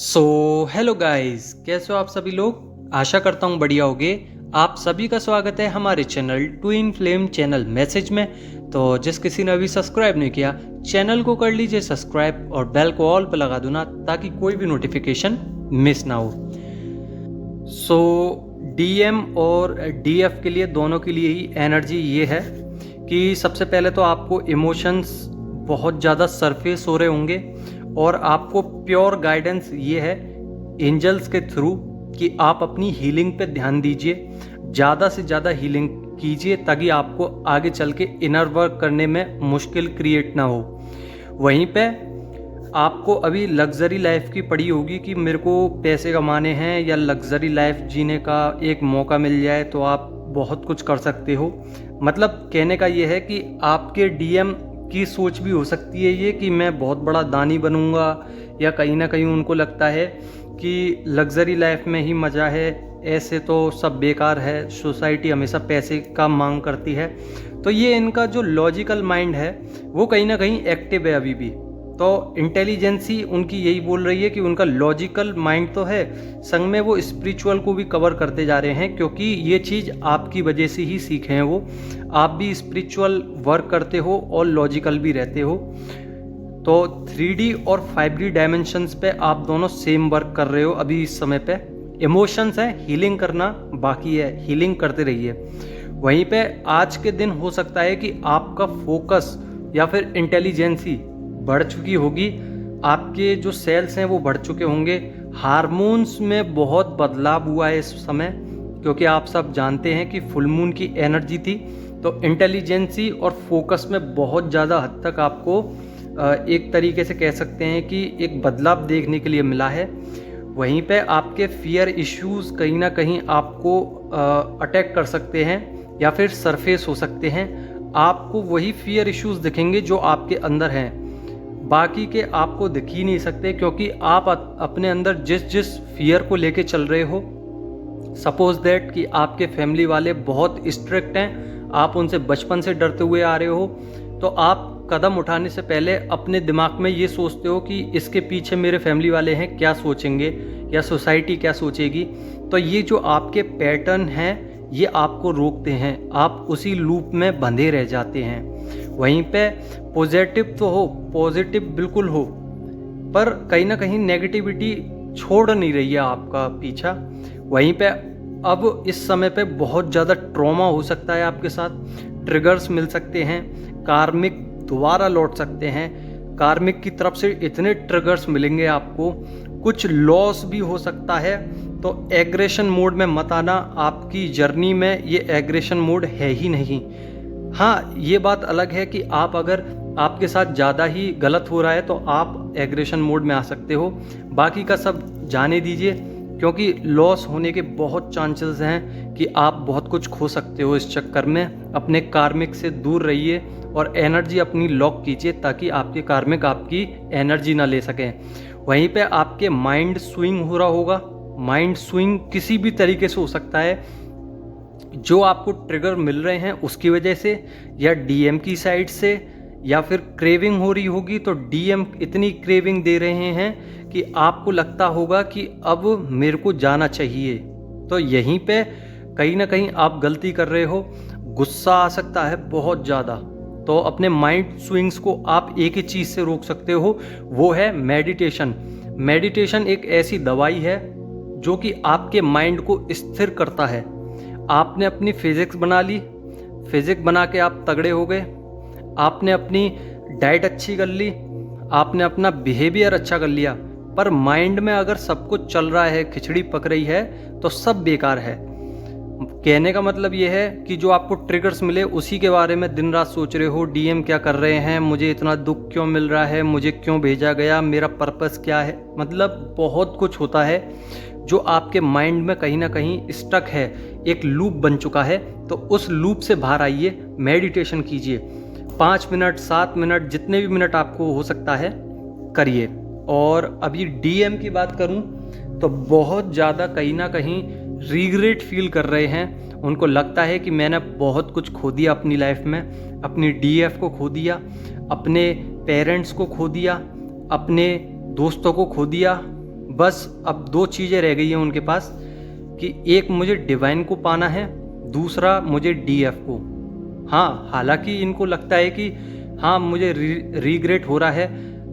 So hello guys, कैसे हो आप सभी लोग। आशा करता हूँ बढ़िया होगे। आप सभी का स्वागत है हमारे channel twin flame channel message में। तो जिस किसी ने अभी सब्सक्राइब नहीं किया, चैनल को कर लीजिए सब्सक्राइब और बेल को ऑल पे लगा दो ना, ताकि कोई भी नोटिफिकेशन मिस ना हो। सो डीएम और डीएफ के लिए, दोनों के लिए ही एनर्जी ये है कि सबसे पहले तो आपको इमोशंस बहुत ज़्यादा सरफेस हो रहे होंगे और आपको प्योर गाइडेंस ये है एंजल्स के थ्रू कि आप अपनी हीलिंग पे ध्यान दीजिए, ज़्यादा से ज़्यादा हीलिंग कीजिए, ताकि आपको आगे चल के इनर वर्क करने में मुश्किल क्रिएट ना हो। वहीं पे आपको अभी लग्जरी लाइफ की पड़ी होगी कि मेरे को पैसे कमाने हैं या लग्जरी लाइफ जीने का एक मौका मिल जाए तो आप बहुत कुछ कर सकते हो। मतलब कहने का ये है कि आपके डीएम की सोच भी हो सकती है ये कि मैं बहुत बड़ा दानी बनूंगा, या कहीं ना कहीं उनको लगता है कि लग्जरी लाइफ में ही मज़ा है, ऐसे तो सब बेकार है, सोसाइटी हमेशा पैसे का मांग करती है। तो ये इनका जो लॉजिकल माइंड है वो कहीं ना कहीं एक्टिव है अभी भी। तो इंटेलिजेंसी उनकी यही बोल रही है कि उनका लॉजिकल माइंड तो है, संग में वो स्पिरिचुअल को भी कवर करते जा रहे हैं, क्योंकि ये चीज़ आपकी वजह से ही सीखे हैं वो। आप भी स्पिरिचुअल वर्क करते हो और लॉजिकल भी रहते हो। तो 3D और 5D डायमेंशंस पे आप दोनों सेम वर्क कर रहे हो अभी इस समय पे। इमोशंस है, हीलिंग करना बाकी है, हीलिंग करते रहिए। वहीं पे आज के दिन हो सकता है कि आपका फोकस या फिर इंटेलिजेंसी बढ़ चुकी होगी, आपके जो सेल्स हैं वो बढ़ चुके होंगे। हार्मोन्स में बहुत बदलाव हुआ है इस समय, क्योंकि आप सब जानते हैं कि फुल मून की एनर्जी थी। तो इंटेलिजेंसी और फोकस में बहुत ज़्यादा हद तक आपको एक तरीके से कह सकते हैं कि एक बदलाव देखने के लिए मिला है। वहीं पे आपके फियर इश्यूज कहीं ना कहीं आपको अटैक कर सकते हैं या फिर सरफेस हो सकते हैं। आपको वही फियर इश्यूज दिखेंगे जो आपके अंदर हैं, बाकी के आपको दिख ही नहीं सकते, क्योंकि आप अपने अंदर जिस जिस फियर को लेके चल रहे हो, सपोज दैट कि आपके फैमिली वाले बहुत स्ट्रिक्ट हैं, आप उनसे बचपन से डरते हुए आ रहे हो, तो आप कदम उठाने से पहले अपने दिमाग में ये सोचते हो कि इसके पीछे मेरे फैमिली वाले हैं, क्या सोचेंगे या सोसाइटी क्या सोचेगी। तो ये जो आपके पैटर्न हैं ये आपको रोकते हैं, आप उसी लूप में बंधे रह जाते हैं। वहीं पे पॉजिटिव तो हो, पॉजिटिव बिल्कुल हो, पर कहीं ना कहीं नेगेटिविटी छोड़ नहीं रही है आपका पीछा। वहीं पे अब इस समय पे बहुत ज़्यादा ट्रॉमा हो सकता है आपके साथ, ट्रिगर्स मिल सकते हैं, कार्मिक दोबारा लौट सकते हैं, कार्मिक की तरफ से इतने ट्रिगर्स मिलेंगे आपको, कुछ लॉस भी हो सकता है। तो एग्रेशन मोड में मत आना, आपकी जर्नी में ये एग्रेशन मोड है ही नहीं। हाँ, ये बात अलग है कि आप अगर आपके साथ ज़्यादा ही गलत हो रहा है तो आप एग्रेशन मोड में आ सकते हो, बाकी का सब जाने दीजिए, क्योंकि लॉस होने के बहुत चांसेस हैं कि आप बहुत कुछ खो सकते हो इस चक्कर में। अपने कार्मिक से दूर रहिए और एनर्जी अपनी लॉक कीजिए, ताकि आपके कार्मिक आपकी एनर्जी ना ले सकें। वहीं पे आपके माइंड स्विंग हो रहा होगा, माइंड स्विंग किसी भी तरीके से हो सकता है, जो आपको ट्रिगर मिल रहे हैं उसकी वजह से, या डीएम की साइड से, या फिर क्रेविंग हो रही होगी। तो डीएम इतनी क्रेविंग दे रहे हैं कि आपको लगता होगा कि अब मेरे को जाना चाहिए। तो यहीं पे कहीं ना कहीं आप गलती कर रहे हो, गुस्सा आ सकता है बहुत ज़्यादा। तो अपने माइंड स्विंग्स को आप एक ही चीज़ से रोक सकते हो, वो है मेडिटेशन। मेडिटेशन एक ऐसी दवाई है जो कि आपके माइंड को स्थिर करता है। आपने अपनी फिजिक्स बना ली, फिजिक्स बना के आप तगड़े हो गए, आपने अपनी डाइट अच्छी कर ली, आपने अपना बिहेवियर अच्छा कर लिया, पर माइंड में अगर सब कुछ चल रहा है, खिचड़ी पक रही है, तो सब बेकार है। कहने का मतलब ये है कि जो आपको ट्रिगर्स मिले उसी के बारे में दिन रात सोच रहे हो, डीएम क्या कर रहे हैं, मुझे इतना दुख क्यों मिल रहा है, मुझे क्यों भेजा गया, मेरा पर्पस क्या है। मतलब बहुत कुछ होता है जो आपके माइंड में कहीं ना कहीं स्टक है, एक लूप बन चुका है। तो उस लूप से बाहर आइए, मेडिटेशन कीजिए, 5 मिनट 7 मिनट जितने भी मिनट आपको हो सकता है करिए। और अभी डीएम की बात करूं तो बहुत ज़्यादा कहीं ना कहीं रिग्रेट फील कर रहे हैं, उनको लगता है कि मैंने बहुत कुछ खो दिया अपनी लाइफ में, अपनी डीएफ को खो दिया, अपने पेरेंट्स को खो दिया, अपने दोस्तों को खो दिया, बस अब 2 चीज़ें रह गई हैं उनके पास कि एक मुझे डिवाइन को पाना है, दूसरा मुझे डीएफ को। हाँ, हालांकि इनको लगता है कि हाँ मुझे रिग्रेट हो रहा है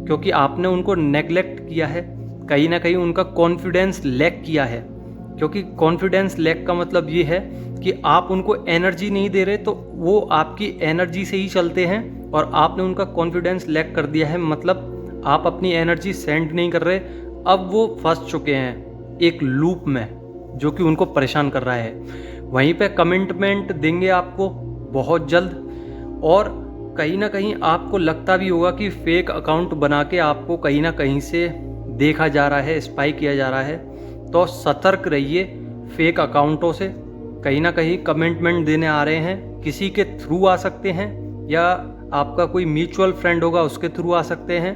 क्योंकि आपने उनको नेगलेक्ट किया है, कहीं ना कहीं उनका कॉन्फिडेंस लैक किया है। क्योंकि कॉन्फिडेंस लैक का मतलब ये है कि आप उनको एनर्जी नहीं दे रहे, तो वो आपकी एनर्जी से ही चलते हैं और आपने उनका कॉन्फिडेंस लैक कर दिया है, मतलब आप अपनी एनर्जी सेंड नहीं कर रहे। अब वो फंस चुके हैं एक लूप में जो कि उनको परेशान कर रहा है। वहीं पे कमिटमेंट देंगे आपको बहुत जल्द, और कहीं ना कहीं आपको लगता भी होगा कि फेक अकाउंट बना के आपको कहीं ना कहीं से देखा जा रहा है, स्पाई किया जा रहा है। तो सतर्क रहिए फेक अकाउंटों से। कहीं ना कहीं कमिटमेंट देने आ रहे हैं, किसी के थ्रू आ सकते हैं या आपका कोई म्यूचुअल फ्रेंड होगा उसके थ्रू आ सकते हैं।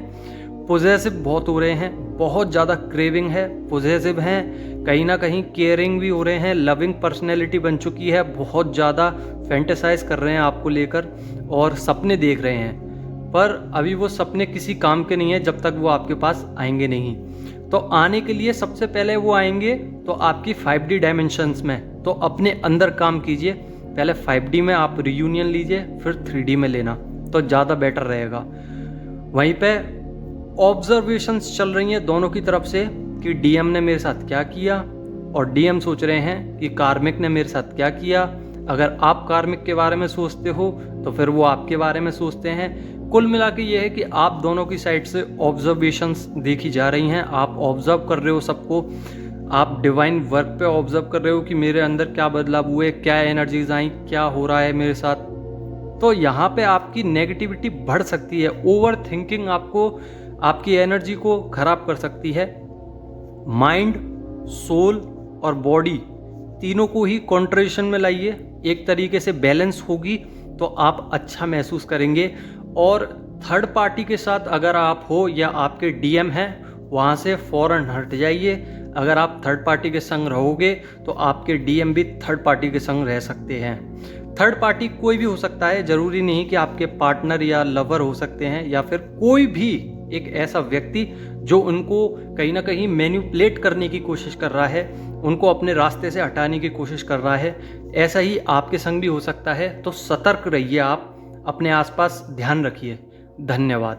पोजेसिव बहुत हो रहे हैं, बहुत ज़्यादा क्रेविंग है, पोजेसिव हैं, कहीं ना कहीं केयरिंग भी हो रहे हैं, लविंग पर्सनैलिटी बन चुकी है, बहुत ज़्यादा फैंटेसाइज कर रहे हैं आपको लेकर और सपने देख रहे हैं। पर अभी वो सपने किसी काम के नहीं है जब तक वो आपके पास आएंगे नहीं। तो आने के लिए सबसे पहले वो आएंगे तो आपकी 5D डायमेंशंस में, तो अपने अंदर काम कीजिए। पहले 5D में आप रियूनियन लीजिए, फिर 3D में लेना तो ज़्यादा बेटर रहेगा। वहीं पे ऑब्जर्वेशंस चल रही हैं दोनों की तरफ से कि डीएम ने मेरे साथ क्या किया और डीएम सोच रहे हैं कि कार्मिक ने मेरे साथ क्या किया। अगर आप कार्मिक के बारे में सोचते हो तो फिर वो आपके बारे में सोचते हैं। कुल मिला के ये है कि आप दोनों की साइड से ऑब्जर्वेशंस देखी जा रही हैं, आप ऑब्जर्व कर रहे हो सबको, आप डिवाइन वर्क पे ऑब्जर्व कर रहे हो कि मेरे अंदर क्या बदलाव हुए, क्या एनर्जीज आई, क्या हो रहा है मेरे साथ। तो यहाँ पे आपकी नेगेटिविटी बढ़ सकती है, ओवर थिंकिंग आपको आपकी एनर्जी को खराब कर सकती है। माइंड, सोल और बॉडी तीनों को ही कॉन्ट्रेडिक्शन में लाइए, एक तरीके से बैलेंस होगी तो आप अच्छा महसूस करेंगे। और थर्ड पार्टी के साथ अगर आप हो या आपके डीएम हैं, वहाँ से फ़ौरन हट जाइए। अगर आप थर्ड पार्टी के संग रहोगे तो आपके डीएम भी थर्ड पार्टी के संग रह सकते हैं। थर्ड पार्टी कोई भी हो सकता है, ज़रूरी नहीं कि आपके पार्टनर या लवर हो सकते हैं, या फिर कोई भी एक ऐसा व्यक्ति जो उनको कहीं ना कहीं मैनिपुलेट करने की कोशिश कर रहा है, उनको अपने रास्ते से हटाने की कोशिश कर रहा है। ऐसा ही आपके संग भी हो सकता है। तो सतर्क रहिए, आप अपने आसपास ध्यान रखिए। धन्यवाद।